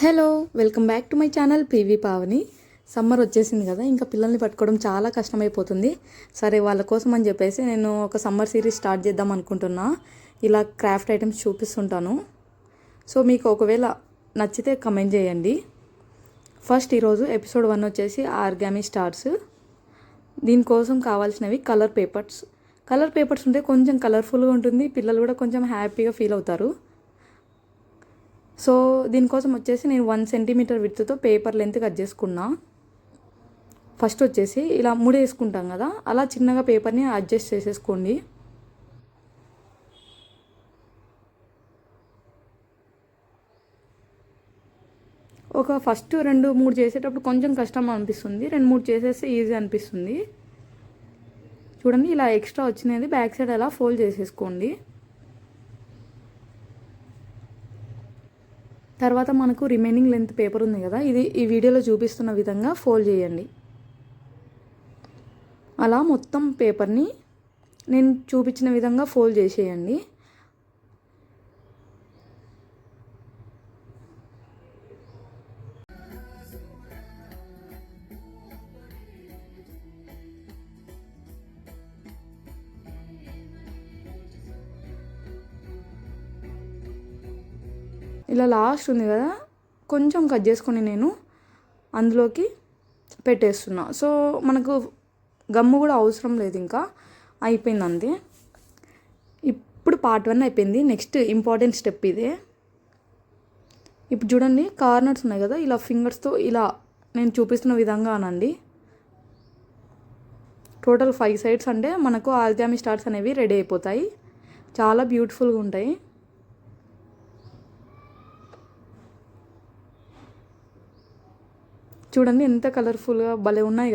Hello, welcome back to my channel PV Pavani. Summer వచ్చేసింది కదా, ఇంకా పిల్లల్ని పట్టుకోవడం చాలా కష్టమైపోతుంది. సరే, వాళ్ళ కోసం అని చెప్పేసి నేను ఒక సమ్మర్ సిరీస్ స్టార్ట్ చేద్దాం అనుకుంటున్నా. ఇలా క్రాఫ్ట్ ఐటమ్స్ చూపిస్తుంటాను. సో మీకు ఒకవేళ నచ్చితే కమెంట్ చేయండి. ఫస్ట్ ఈరోజు ఎపిసోడ్ 1 వచ్చేసి ఆర్గామి స్టార్స్. దీనికోసం కావాల్సినవి కలర్ పేపర్స్ ఉంటే కొంచెం కలర్ఫుల్గా ఉంటుంది, పిల్లలు కూడా కొంచెం హ్యాపీగా ఫీల్ అవుతారు. సో దీనికోసం వచ్చేసి నేను 1 సెంటీమీటర్ విడ్త్తో పేపర్ లెంత్ కట్ చేసుకున్నా. ఫస్ట్ వచ్చేసి ఇలా ముడేసుకుంటాం కదా, అలా చిన్నగా పేపర్ని అడ్జస్ట్ చేసేసుకోండి. ఫస్ట్ 2-3 చేసేటప్పుడు కొంచెం కష్టం అనిపిస్తుంది, 2-3 చేసేస్తే ఈజీ అనిపిస్తుంది. చూడండి, ఇలా ఎక్స్ట్రా వచ్చినది బ్యాక్ సైడ్ అలా ఫోల్డ్ చేసేసుకోండి. తర్వాత మనకు రిమైనింగ్ లెంత్ పేపర్ ఉంది కదా, ఇది ఈ వీడియోలో చూపిస్తున్న విధంగా ఫోల్డ్ చేయండి. అలా మొత్తం పేపర్ని నేను చూపించిన విధంగా ఫోల్డ్ చేసేయండి. ఇలా లాస్ట్ ఉంది కదా, కొంచెం కట్ చేసుకొని నేను అందులోకి పెట్టేస్తున్నా. సో మనకు గమ్ము కూడా అవసరం లేదు, ఇంకా అయిపోయింది అంతే. ఇప్పుడు పార్ట్ 1 అయిపోయింది. నెక్స్ట్ ఇంపార్టెంట్ స్టెప్ ఇదే. ఇప్పుడు చూడండి, కార్నర్స్ ఉన్నాయి కదా, ఇలా ఫింగర్స్తో ఇలా నేను చూపిస్తున్న విధంగా అనండి. టోటల్ 5 సైడ్స్ అంటే మనకు ఆర్గామి స్టార్స్ అనేవి రెడీ అయిపోతాయి. చాలా బ్యూటిఫుల్గా ఉంటాయి. చూడండి ఎంత కలర్ఫుల్గా భలే ఉన్నాయి కదా.